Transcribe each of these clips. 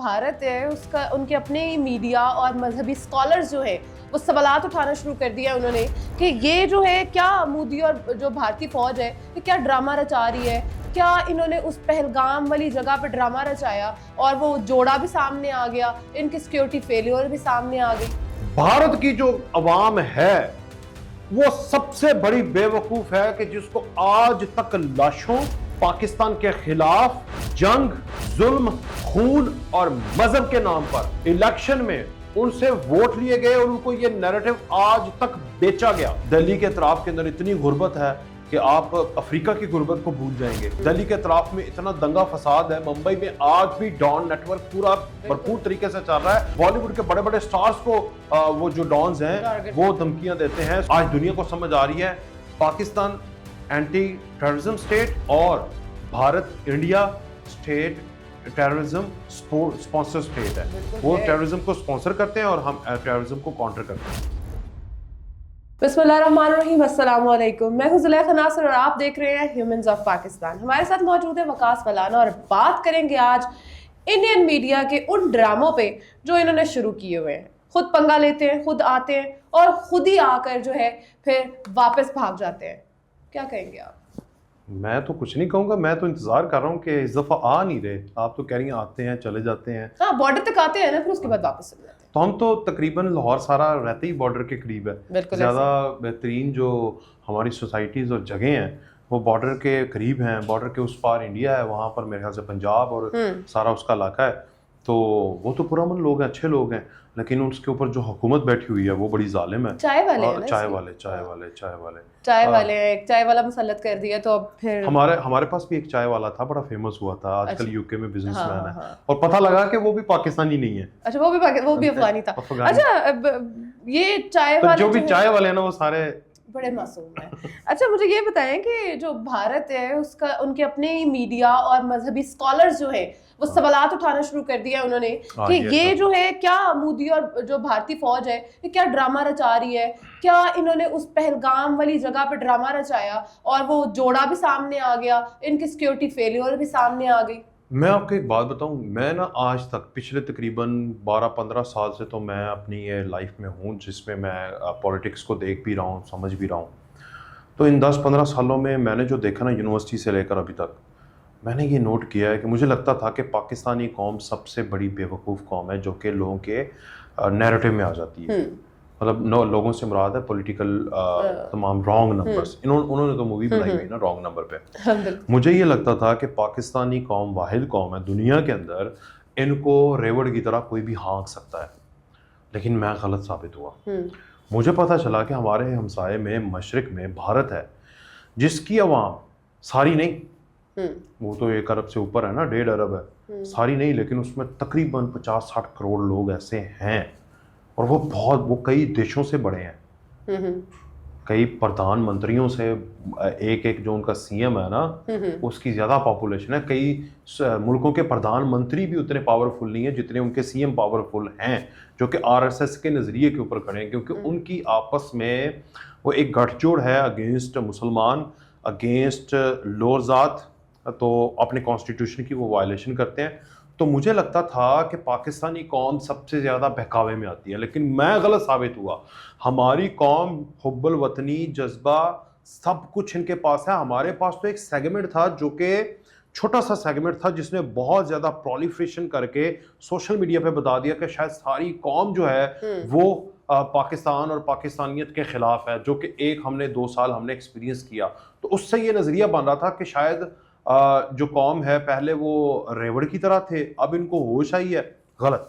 भारत है उसका उनके अपने ही मीडिया और मजहबी स्कॉलर्स जो है वो सवालात उठाना शुरू कर दिया उन्होंने कि ये जो है क्या मोदी और जो भारतीय फौज है ये क्या ड्रामा रचा रही है, क्या इन्होंने उस पहलगाम वाली जगह पर ड्रामा रचाया और वो जोड़ा भी सामने आ गया, इनकी सिक्योरिटी फेलियर भी सामने आ गई। भारत की जो अवाम है वो सबसे बड़ी बेवकूफ है कि जिसको आज तक लाशों, पाकिस्तान के खिलाफ जंग, जुल्म, खून और मजहब के नाम पर इलेक्शन में उनसे वोट लिए गए और उनको ये नैरेटिव आज तक बेचा गया। दिल्ली के अतराफ के अंदर इतनी गुर्बत है कि आप अफ्रीका की गुर्बत को भूल जाएंगे। दिल्ली के अतराफ में इतना दंगा फसाद है, मुंबई में आज भी डॉन नेटवर्क पूरा भरपूर तरीके से चल रहा है। बॉलीवुड के बड़े बड़े स्टार्स को वो जो डॉन्स हैं वो धमकियां देते हैं। आज दुनिया को समझ आ रही है पाकिस्तान एंटी टेररिज्म स्टेट और Bharat India state terrorism sponsor state है। वो टेररिज्म को स्पॉन्सर करते हैं और हम टेररिज्म को काउंटर करते हैं। बिस्मिल्लाहिर्रहमानिर्रहीम, अस्सलाम वालेकुम। मैं हूं ज़ुलेखा नासिर और आप देख रहे हैं ह्यूमंस ऑफ पाकिस्तान। हमारे साथ मौजूद है वकास फलाना और बात करेंगे आज इंडियन मीडिया के उन ड्रामों पे जो इन्होंने शुरू किए हुए हैं। खुद पंगा लेते हैं, खुद आते हैं और खुद ही आकर जो है फिर वापस भाग जाते हैं। क्या कहेंगे आप? मैं तो कुछ नहीं कहूंगा, मैं तो इंतजार कर रहा हूँ कि इस दफा आ नहीं रहे। आप तो कह रही हैं आते हैं चले जाते हैं। हाँ, बॉर्डर तक आते हैं ना, फिर उसके बाद वापस चले जाते हैं। तो हम तो तकरीबन लाहौर सारा रहते ही बॉर्डर के करीब है। ज़्यादा बेहतरीन जो हमारी सोसाइटीज़ और जगह हैं वो बॉर्डर के करीब हैं। बॉर्डर के उस पार इंडिया है, वहाँ पर मेरे ख्याल से पंजाब और सारा उसका इलाका है। तो वो तो पुरअमन लोग हैं, अच्छे लोग हैं, लेकिन उसके ऊपर जो हुकूमत बैठी हुई है वो बड़ी जालिम है। चाय वाले हैं ना, चाय वाले एक चाय वाला मुसल्लत कर दिया। तो अब फिर हमारे पास भी एक चाय वाला था, बड़ा फेमस हुआ था, आजकल यूके में बिजनेसमैन है। और पता लगा कि वो भी पाकिस्तानी नहीं है। अच्छा, वो भी अफगानी था। अच्छा, ये चाय वाले जो भी चाय वाले हैं ना वो सारे बड़े मासूम हैं। अच्छा, मुझे ये बताएं कि जो भारत है उसका उनके अपने ही मीडिया और मजहबी स्कॉलर्स जो है वो सवालात उठाना शुरू कर दिया उन्होंने कि ये जो है क्या मोदी और जो भारतीय फौज है ये क्या ड्रामा रचा रही है, क्या इन्होंने उस पहलगाम वाली जगह पर ड्रामा रचाया और वो जोड़ा भी सामने आ गया, इनकी सिक्योरिटी फेलियर भी सामने आ गई। मैं आपको एक बात बताऊं, मैं ना आज तक पिछले तकरीबन 12-15 साल से तो मैं अपनी ये लाइफ में हूँ जिसमें मैं पॉलिटिक्स को देख भी रहा हूँ, समझ भी रहा हूँ। तो इन 10-15 सालों में मैंने जो देखा ना यूनिवर्सिटी से लेकर अभी तक, मैंने ये नोट किया है कि मुझे लगता था कि पाकिस्तानी कौम सबसे बड़ी बेवकूफ़ कौम है जो कि लोगों के नैरेटिव में आ जाती है। मतलब लोगों से मुराद है पॉलिटिकल तमाम रॉन्ग नंबर्स। उन्होंने तो मूवी बनाई हुई ना रॉन्ग नंबर पे। मुझे ये लगता था कि पाकिस्तानी कौम वाहिद कौम है दुनिया के अंदर, इनको रेवड़ की तरह कोई भी हाँक सकता है, लेकिन मैं गलत साबित हुआ। मुझे पता चला कि हमारे हमसाये में मशरिक में भारत है जिसकी अवाम सारी नहीं, वो तो 1 अरब से ऊपर है ना, 1.5 अरब है, सारी नहीं, लेकिन उसमें तकरीबन 50-60 करोड़ लोग ऐसे हैं और वो कई देशों से बड़े हैं। कई प्रधानमंत्रियों से, एक जो उनका सीएम है ना उसकी ज्यादा पॉपुलेशन है। कई मुल्कों के प्रधानमंत्री भी उतने पावरफुल नहीं है जितने उनके सीएम पावरफुल हैं, जो कि आरएसएस के नजरिए के ऊपर खड़े हैं, क्योंकि उनकी आपस में वो एक गठजोड़ है अगेंस्ट मुसलमान, अगेंस्ट लोअर जात, तो अपने कॉन्स्टिट्यूशन की वो वायलेशन करते हैं। तो मुझे लगता था कि पाकिस्तानी कौम सबसे ज़्यादा बहकावे में आती है, लेकिन मैं गलत साबित हुआ। हमारी कौम हुब्बुल वतनी जज्बा सब कुछ इनके पास है। हमारे पास तो एक सेगमेंट था जो कि छोटा सा सेगमेंट था जिसने बहुत ज़्यादा प्रोलिफरेशन करके सोशल मीडिया पे बता दिया कि शायद सारी कौम जो है वो पाकिस्तान और पाकिस्तानियत के खिलाफ है, जो कि हमने 2 साल हमने एक्सपीरियंस किया। तो उससे ये नज़रिया बन रहा था कि शायद जो कौम है पहले वो रेवड़ की तरह थे, अब इनको होश आई है। गलत।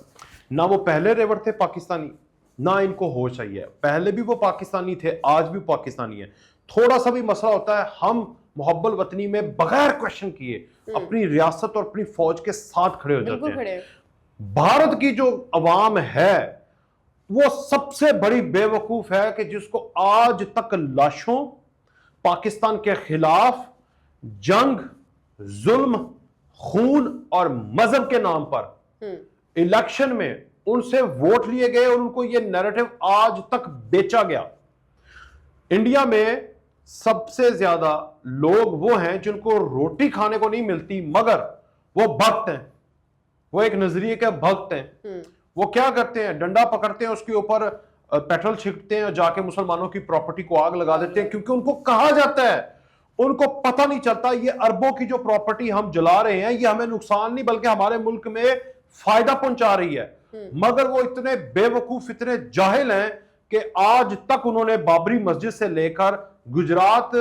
ना वो पहले रेवड़ थे पाकिस्तानी, ना इनको होश आई है। पहले भी वो पाकिस्तानी थे, आज भी पाकिस्तानी है। थोड़ा सा भी मसला होता है हम मुहब्बल वतनी में बगैर क्वेश्चन किए अपनी रियासत और अपनी फौज के साथ खड़े हो जाते हैं। भारत की जो अवाम है वो सबसे बड़ी बेवकूफ है कि जिसको आज तक लाशों, पाकिस्तान के खिलाफ जंग, जुल्म, खून और मजहब के नाम पर इलेक्शन में उनसे वोट लिए गए और उनको ये नैरेटिव आज तक बेचा गया। इंडिया में सबसे ज्यादा लोग वो हैं जिनको रोटी खाने को नहीं मिलती मगर वो भक्त हैं। वो एक नजरिए के भक्त हैं। वो क्या करते हैं, डंडा पकड़ते हैं, उसके ऊपर पेट्रोल छिड़कते हैं और जाके मुसलमानों की प्रॉपर्टी को आग लगा देते हैं, क्योंकि उनको कहा जाता है, उनको पता नहीं चलता ये अरबों की जो प्रॉपर्टी हम जला रहे हैं ये हमें नुकसान नहीं बल्कि हमारे मुल्क में फायदा पहुंचा रही है। मगर वो इतने बेवकूफ, इतने जाहिल हैं कि आज तक उन्होंने बाबरी मस्जिद से लेकर गुजरात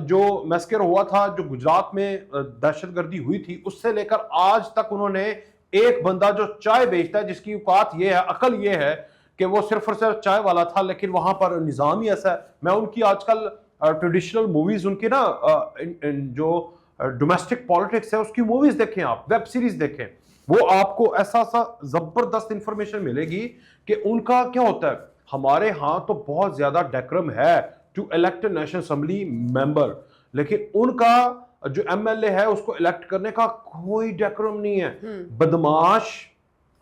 जो मैस्कर हुआ था, जो गुजरात में दहशतगर्दी हुई थी, उससे लेकर आज तक उन्होंने एक बंदा जो चाय बेचता है, जिसकी औकात ये है, अकल ये है कि वो सिर्फ और सिर्फ चाय वाला था, लेकिन वहां पर निजाम ही ऐसा है। मैं उनकी आजकल ट्रेडिशनल मूवीज, उनकी ना जो डोमेस्टिक पॉलिटिक्स है उसकी मूवीज देखें, आप वेब सीरीज देखें, वो आपको ऐसा जबरदस्त इंफॉर्मेशन मिलेगी कि उनका क्या होता है। हमारे यहाँ तो बहुत ज्यादा डेकोरम है to elect national assembly member, लेकिन उनका जो एमएलए है उसको इलेक्ट करने का कोई डेकोरम नहीं है। बदमाश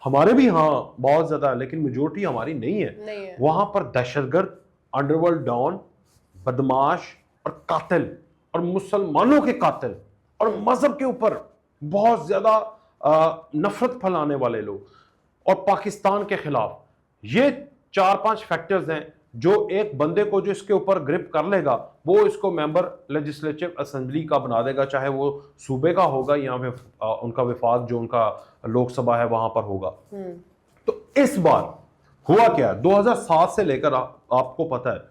हमारे भी हाँ बहुत ज्यादा, लेकिन मेजोरिटी हमारी नहीं है। वहां पर दहशतगर्द, अंडरवर्ल्ड डॉन, बदमाश और कातिल, और मुसलमानों के कातिल, और मजहब के ऊपर बहुत ज्यादा नफरत फैलाने वाले लोग, और पाकिस्तान के खिलाफ। ये 4-5 फैक्टर्स हैं जो एक बंदे को जो इसके ऊपर ग्रिप कर लेगा, वो इसको मेंबर लेजिस्लेटिव असेंबली का बना देगा, चाहे वो सूबे का होगा या उनका विफाक जो उनका लोकसभा है वहां पर होगा। तो इस बार हुआ क्या, 2007 से लेकर आपको पता है,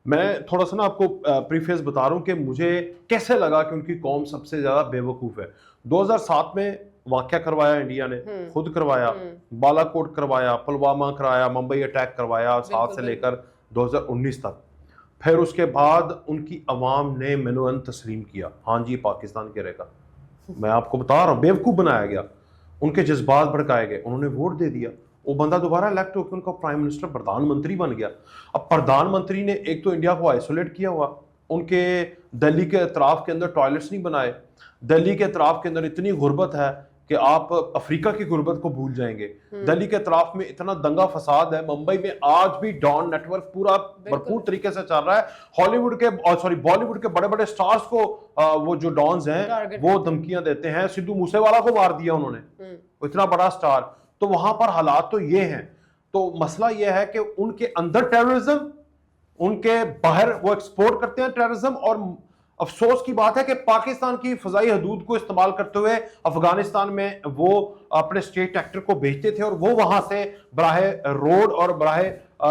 मैं थोड़ा सा ना आपको प्रीफेस बता रहा हूं कि मुझे कैसे लगा कि उनकी कौम सबसे ज्यादा बेवकूफ है। 2007 में वाकया करवाया इंडिया ने, खुद करवाया, बालाकोट करवाया, पुलवामा कराया, मुंबई अटैक करवाया 7 से लेकर 2019 तक। फिर उसके बाद उनकी अवाम ने मिनोअन तस्लीम किया, हाँ जी पाकिस्तान गिरेगा। मैं आपको बता रहा हूँ, बेवकूफ बनाया गया, उनके जज्बात भड़काए गए, उन्होंने वोट दे दिया, वो बंदा दोबारा इलेक्ट होकर उनका प्राइम मिनिस्टर, प्रधानमंत्री बन गया। अब प्रधानमंत्री ने एक तो इंडिया को आइसोलेट किया हुआ, उनके दिल्ली के अतराफ के अंदर टॉयलेट्स नहीं बनाए, दिल्ली के अतराफ के अंदर इतनी गुर्बत है कि आप अफ्रीका की गुर्बत को भूल जाएंगे। दिल्ली के अतराफ में इतना दंगा फसाद है, मुंबई में आज भी डॉन नेटवर्क पूरा भरपूर तरीके से चल रहा है। हॉलीवुड के बॉलीवुड के बड़े बड़े स्टार्स को वो जो डॉन्स हैं वो धमकियां देते हैं। सिद्धू मूसेवाला को मार दिया उन्होंने, इतना बड़ा स्टार। तो वहां पर हालात तो ये हैं। तो मसला ये है कि उनके अंदर टेररिज्म, उनके बाहर वो एक्सपोर्ट करते हैं टेररिज्म। और अफसोस की बात है कि पाकिस्तान की फजाई हदूद को इस्तेमाल करते हुए अफगानिस्तान में वो अपने स्टेट एक्टर को भेजते थे, और वो वहां से बराहे रोड और बराहे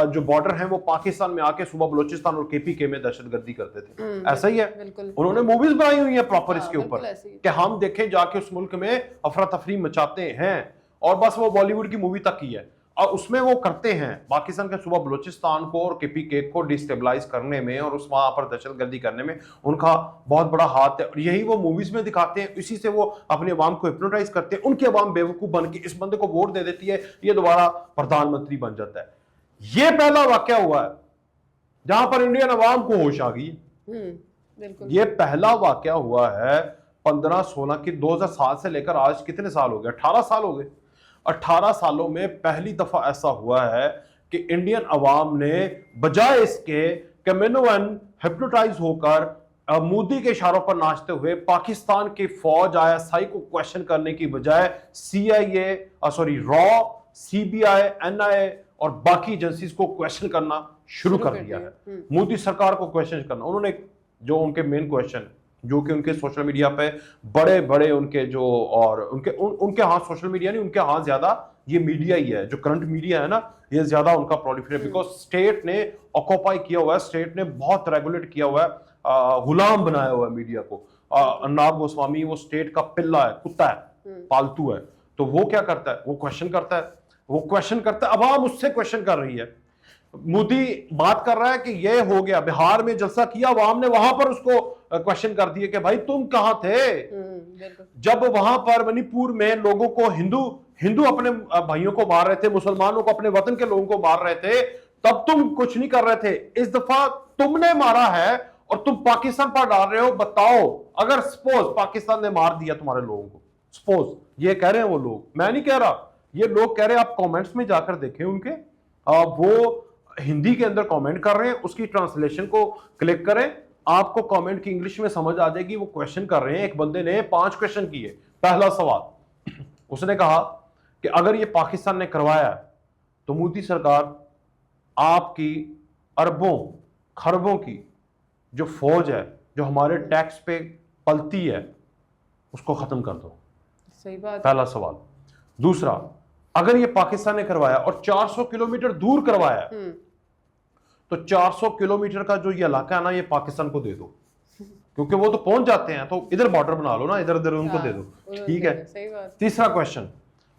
जो बॉर्डर है वो पाकिस्तान में आके सुबह बलूचिस्तान और केपीके में दहशतगर्दी करते थे। ऐसा ही है, उन्होंने मूवीज बनाई हुई है प्रॉपर इसके ऊपर कि हम देखें जाके उस मुल्क में अफरा तफरी मचाते हैं, और बस वो बॉलीवुड की मूवी तक ही है। और उसमें वो करते हैं पाकिस्तान के सुबह बलूचिस्तान को और केपीके को डिस्टेबलाइज करने में और उस वहां पर दहशतगर्दी करने में उनका बहुत बड़ा हाथ है। और यही वो मूवीज में दिखाते हैं, इसी से वो अपने अवाम को हिप्नोटाइज करते हैं। उनकी अवाम बेवकूफ बन के इस बंदे को वोट दे देती है, ये दोबारा प्रधानमंत्री बन जाता है। ये पहला वाकया हुआ है जहां पर इंडियन अवाम को होश आ गई। ये पहला वाकया हुआ है 15-16 की 2007 से लेकर आज कितने साल हो गए, 18 साल हो गए। 18 सालों में पहली दफा ऐसा हुआ है कि इंडियन अवाम ने बजाय इसके कि मिनोअन हिप्नोटाइज होकर मोदी के इशारों पर नाचते हुए पाकिस्तान की फौज आईएसआई को क्वेश्चन करने की बजाय रॉ, सीबीआई, एनआईए और बाकी एजेंसीज को क्वेश्चन करना शुरू कर दिया है। मोदी सरकार को क्वेश्चन करना, उन्होंने जो उनके मेन क्वेश्चन जो कि उनके सोशल मीडिया पे बड़े बड़े उनके जो और उनके हाथ सोशल मीडिया नहीं, उनके हाथ ज्यादा ये मीडिया ही है, जो करंट मीडिया है ना, ये ज्यादा उनका प्रोलिफरेट, बिकॉज स्टेट ने ऑक्यूपाई किया हुआ है, स्टेट ने बहुत रेगुलेट किया हुआ है, गुलाम बनाया हुआ है मीडिया को। अर्नब गोस्वामी वो स्टेट का पिल्ला है, कुत्ता है, पालतू है। तो वो क्या करता है, वो क्वेश्चन करता है, अवाम उससे क्वेश्चन कर रही है। मोदी बात कर रहा है कि ये हो गया, बिहार में जलसा किया, अवाम ने वहां पर उसको क्वेश्चन कर दिए कि भाई तुम कहां थे जब वहां पर मणिपुर में लोगों को हिंदू अपने भाइयों को मार रहे थे, मुसलमानों को, अपने वतन के लोगों को मार रहे थे, तब तुम कुछ नहीं कर रहे थे। इस दफा तुमने मारा है और तुम पाकिस्तान पर डाल रहे हो। बताओ, अगर सपोज पाकिस्तान ने मार दिया तुम्हारे लोगों को, सपोज, ये कह रहे हैं वो लोग, मैं नहीं कह रहा, ये लोग कह रहे हैं, आप कमेंट्स में जाकर देखें उनके, वो हिंदी के अंदर कमेंट कर रहे हैं, उसकी ट्रांसलेशन को क्लिक करें, आपको कमेंट की इंग्लिश में समझ आ जाएगी। वो क्वेश्चन कर रहे हैं, एक बंदे ने 5 क्वेश्चन किए। पहला सवाल उसने कहा कि अगर ये पाकिस्तान ने करवाया तो मोदी सरकार आपकी अरबों खरबों की जो फौज है, जो हमारे टैक्स पे पलती है, उसको खत्म कर दो। सही बात। पहला सवाल। दूसरा, अगर ये पाकिस्तान ने करवाया और 400 किलोमीटर दूर करवाया तो 400 किलोमीटर का जो ये इलाका है ना, ये पाकिस्तान को दे दो, क्योंकि वो तो पहुंच जाते हैं, तो इधर बॉर्डर बना लो ना, इधर उधर उनको दे दो। ठीक है। सही बात। तीसरा क्वेश्चन,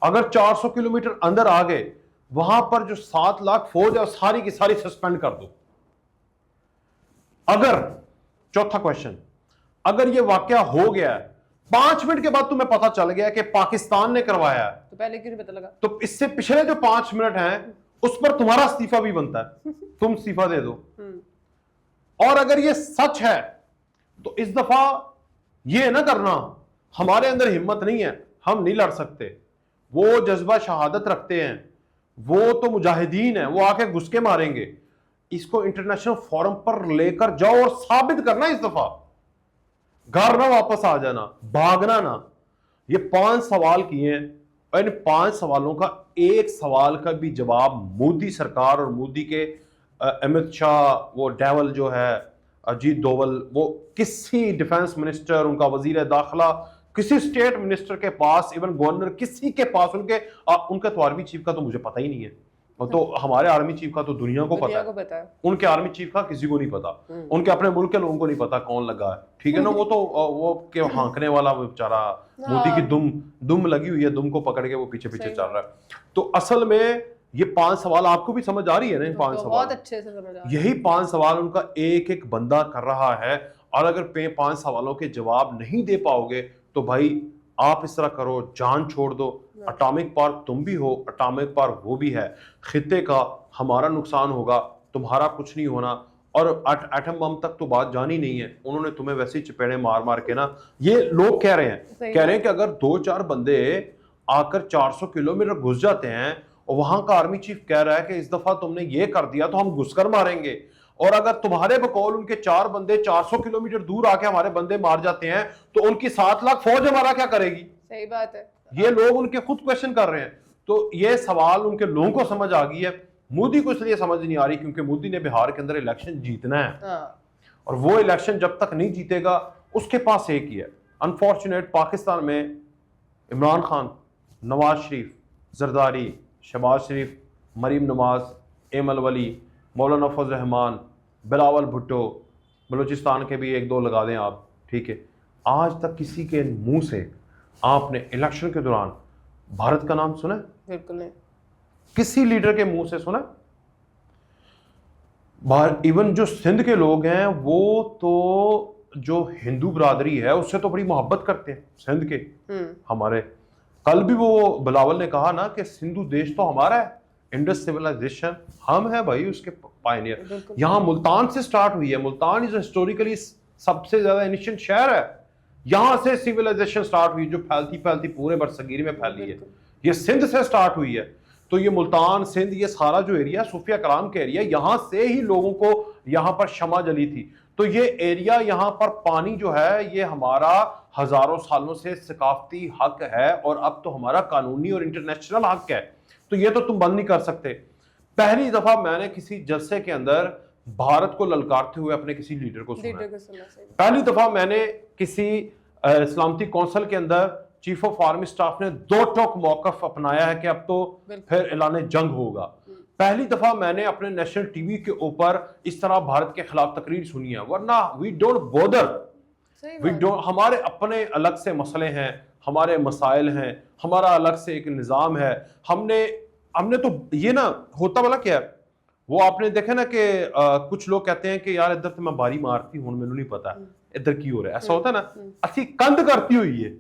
अगर 400 किलोमीटर अंदर आ गए, वहां पर जो 7 लाख फौज है सारी की सारी सस्पेंड कर दो। अगर, चौथा क्वेश्चन, अगर ये वाकया हो गया है, 5 मिनट के बाद तुम्हें पता चल गया कि पाकिस्तान ने करवाया है, तो पहले क्यों नहीं पता लगा? तो इससे पिछले जो 5 मिनट हैं उस पर तुम्हारा इस्तीफा भी बनता है, तुम इस्तीफा दे दो। और अगर ये सच है तो इस दफा ये ना करना, हमारे अंदर हिम्मत नहीं है, हम नहीं लड़ सकते, वो जज्बा शहादत रखते हैं, वो तो मुजाहिदीन है, वो आके घुस के मारेंगे, इसको इंटरनेशनल फोरम पर लेकर जाओ और साबित करना इस दफा, घर ना वापस आ जाना, भागना ना। ये 5 सवाल किए हैं और इन 5 सवालों का एक सवाल का भी जवाब मोदी सरकार और मोदी के अमित शाह, वो डेवल जो है अजीत डोवल, वो किसी डिफेंस मिनिस्टर, उनका वजीर दाखिला, किसी स्टेट मिनिस्टर के पास, इवन गवर्नर, किसी के पास, उनके तो आर्मी चीफ का तो मुझे पता ही नहीं है, तो हमारे आर्मी चीफ का तो दुनिया को पता है, उनके आर्मी चीफ का किसी को नहीं पता, उनके अपने मुल्क के लोगों को नहीं पता कौन लगा है। ठीक है ना, वो तो वो के हाँकने वाला वो बेचारा मोदी की दुम लगी हुई है, दुम को पकड़ के वो पीछे पीछे चल रहा है। तो असल में ये 5 सवाल आपको भी समझ आ रही है ना, इन 5 सवाल बहुत अच्छे से समझ आ रही है। यही 5 सवाल उनका एक एक बंदा कर रहा है, और अगर 5 सवालों के जवाब नहीं दे पाओगे तो भाई आप इस तरह करो, जान छोड़ दो। एटॉमिक पावर तुम भी हो, एटॉमिक पावर वो भी है, खित्ते का हमारा नुकसान होगा, तुम्हारा कुछ नहीं होना। और एटम बम तक तो बात जानी नहीं है, उन्होंने तुम्हें वैसे ही चपेड़े मार मार के ना, ये लोग कह रहे हैं कि अगर 2-4 बंदे आकर 400 किलोमीटर घुस जाते हैं और वहां का आर्मी चीफ कह रहा है कि इस दफा तुमने ये कर दिया तो हम घुसकर मारेंगे, और अगर तुम्हारे बकौल उनके 4 बंदे 400 किलोमीटर दूर आके हमारे बंदे मार जाते हैं तो उनकी 7 लाख फौज हमारा क्या करेगी? सही बात है। ये लोग उनके खुद क्वेश्चन कर रहे हैं। तो ये सवाल उनके लोगों को समझ आ गई है, मोदी को इसलिए समझ नहीं आ रही क्योंकि मोदी ने बिहार के अंदर इलेक्शन जीतना है, और वो इलेक्शन जब तक नहीं जीतेगा उसके पास एक ही है। अनफॉर्चुनेट पाकिस्तान में इमरान खान, नवाज शरीफ, जरदारी, शहबाज शरीफ, मरीम नवाज, एमल वली, मौलाना फजल रहमान, बिलावल भुट्टो, बलूचिस्तान के भी 1-2 लगा दें आप, ठीक है, आज तक किसी के मुंह से आपने इलेक्शन के दौरान भारत का नाम सुना? बिल्कुल नहीं। किसी लीडर के मुंह से सुना? इवन जो सिंध के लोग हैं वो तो जो हिंदू बरादरी है उससे तो बड़ी मोहब्बत करते हैं सिंध के हमारे। कल भी वो बिलावल ने कहा ना कि सिंधु देश तो हमारा है, इंडस सिविलाइजेशन हम है भाई उसके पायनियर। यहाँ मुल्तान से स्टार्ट हुई है, मुल्तान इज हिस्टोरिकली सबसे ज्यादा एनिशिएंट शहर है, यहां से सिविलाइजेशन स्टार्ट हुई जो फैलती फैलती पूरे बरसगीर में फैली है, ये सिंध से स्टार्ट हुई है। तो ये मुल्तान, सिंध, ये सारा जो एरिया सूफिया कलाम का एरिया, यहां से ही लोगों को यहाँ पर शमा जली थी। तो ये एरिया, यहाँ पर पानी जो है ये हमारा हजारों सालों से सकाफती हक है, और अब तो हमारा कानूनी और इंटरनेशनल हक है, तो ये तो तुम बंद नहीं कर सकते। पहली दफा मैंने किसी जलसे के अंदर भारत को ललकारते हुए अपने किसी लीडर को सुना। पहली दफा मैंने किसी सलामती कौंसिल के अंदर चीफ ऑफ आर्मी स्टाफ ने 2 टोक मौकफ अपनाया है कि अब तो फिर ऐलान जंग होगा। पहली दफा मैंने अपने नेशनल टीवी के ऊपर इस तरह भारत के खिलाफ तकरीर सुनी है, वरना वी डोंट बोदर, हमारे अपने अलग से मसले हैं, हमारे मसाइल हैं, हमारा अलग से एक निज़ाम है। हमने तो ये ना होता वाला क्या है, वो आपने देखा ना कि कुछ लोग कहते हैं कि यार इधर तो मैं बारी मारती हूं, मैनू नहीं पता इधर की हो रहा है, ऐसा होता है ना, असी कंध करती हुई है,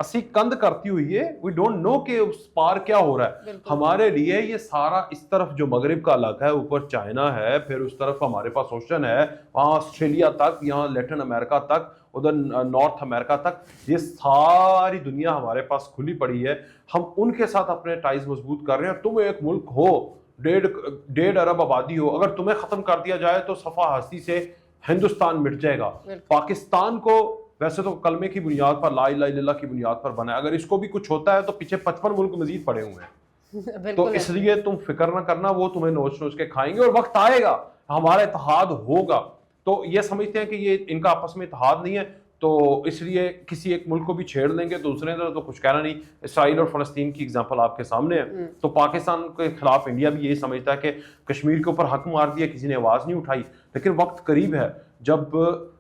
असी कंध करती हुई है, वी डोंट नो कि उस पार क्या हो रहा है। हमारे लिए ये सारा इस तरफ जो मगरिब का इलाका है, ऊपर चाइना है, फिर उस तरफ हमारे पास ओशन है, वहाँ ऑस्ट्रेलिया तक, यहाँ लैटिन अमेरिका तक, उधर नॉर्थ अमेरिका तक, ये सारी दुनिया हमारे पास खुली पड़ी है। हम उनके साथ अपने टाइज मजबूत कर रहे हैं। तुम एक मुल्क हो, 1.5 अरब आबादी हो, अगर तुम्हें खत्म कर दिया जाए तो सफा हस्ती से हिंदुस्तान मिट जाएगा। पाकिस्तान को वैसे तो कलमे की बुनियाद पर, ला इलाहा इल्लल्लाह की बुनियाद पर बना है। अगर इसको भी कुछ होता है तो पीछे 55 मुल्क मजीद पड़े हुए हैं। तो इसलिए तुम फिक्र ना करना, वो तुम्हें नोच नोच के खाएंगे और वक्त आएगा हमारा इत्तेहाद होगा। तो ये समझते हैं कि ये इनका आपस में इत्तेहाद नहीं है, तो इसलिए किसी एक मुल्क को भी छेड़ लेंगे, दूसरे तो कुछ कहना नहीं। इसराइल और फ़लस्तीन की एग्जांपल आपके सामने है। तो पाकिस्तान के खिलाफ इंडिया भी यही समझता है कि कश्मीर के ऊपर हक मार दिया, किसी ने आवाज़ नहीं उठाई। लेकिन वक्त करीब है जब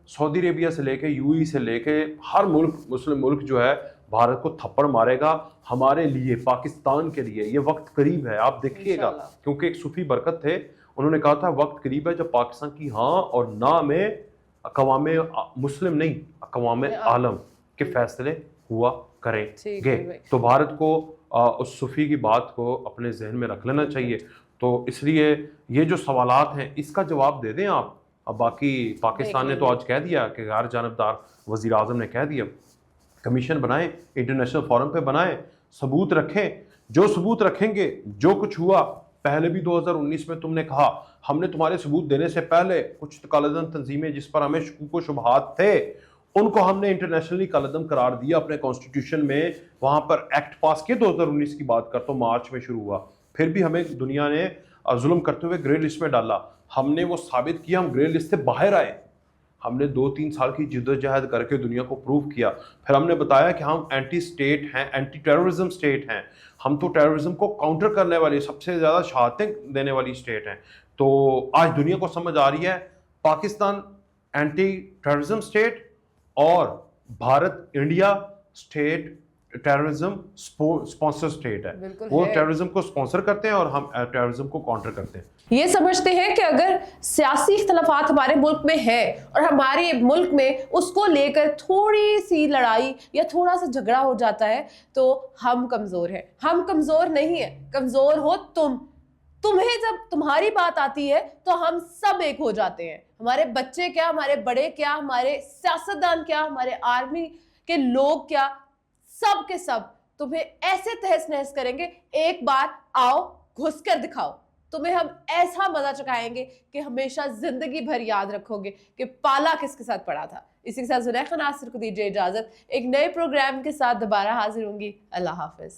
सऊदी अरेबिया से लेके यूएई से लेके हर मुल्क, मुस्लिम मुल्क जो है, भारत को थप्पड़ मारेगा। हमारे लिए, पाकिस्तान के लिए ये वक्त करीब है, आप देखिएगा। क्योंकि एक सूफी बरकत थे, उन्होंने कहा था वक्त करीब है जब पाकिस्तान की हाँ और ना में अक़वामे मुस्लिम नहीं, अक़वामे आलम के फैसले हुआ करेंगे। तो भारत को उस सूफी की बात को अपने जहन में रख लेना चाहिए। तो इसलिए ये जो सवालात हैं इसका जवाब दे दें आप। अब बाकी पाकिस्तान ने तो आज कह दिया कि गैर जानबदार वज़ीर आज़म ने कह दिया, कमीशन बनाएं, इंटरनेशनल फोरम पे बनाएं, सबूत रखें। जो सबूत रखेंगे, जो कुछ हुआ पहले भी 2019 में तुमने कहा, हमने तुम्हारे सबूत देने से पहले कुछ कालेदम तंजीमें जिस पर हमें शकूक व शुबहात थे, उनको हमने इंटरनेशनली कालेदम करार दिया अपने कॉन्स्टिट्यूशन में। वहां पर एक्ट पास किए, 2019 की बात करता हूँ, मार्च में शुरू हुआ। फिर भी हमें दुनिया ने जुल्म करते हुए ग्रे लिस्ट में डाला। हमने वो साबित किया, हम ग्रे लिस्ट से बाहर आए। हमने 2-3 साल की जिद्दोजहद करके दुनिया को प्रूव किया। फिर हमने बताया कि हम एंटी स्टेट हैं, एंटी टेररिज्म स्टेट हैं। हम तो टेररिज्म को काउंटर करने वाली, सबसे ज़्यादा शहादतें देने वाली स्टेट हैं। तो आज दुनिया को समझ आ रही है पाकिस्तान एंटी टेररिज्म स्टेट और Bharat, India state terrorism sponsor state है। वो टेररिज्म को स्पॉन्सर करते हैं और हम टेररिज्म को काउंटर करते हैं। ये समझते हैं कि अगर सियासी इख्तलाफात हमारे मुल्क में है और हमारे मुल्क में उसको लेकर थोड़ी सी लड़ाई या थोड़ा सा झगड़ा हो जाता है तो हम कमजोर हैं। हम कमजोर नहीं है, कमजोर हो तुम। तुम्हें जब तुम्हारी बात आती है तो हम सब एक हो जाते हैं। हमारे बच्चे क्या, हमारे बड़े क्या, हमारे सियासतदान क्या, हमारे आर्मी के लोग क्या, सब के सब तुम्हें ऐसे तहस नहस करेंगे। एक बार आओ, घुस कर दिखाओ, तुम्हें हम ऐसा मजा चखाएंगे कि हमेशा जिंदगी भर याद रखोगे कि पाला किसके साथ पड़ा था। इसी के साथ ज़ुलैखा नासिर को दीजिए इजाजत। एक नए प्रोग्राम के साथ दोबारा हाजिर होंगी। अल्लाह हाफिज।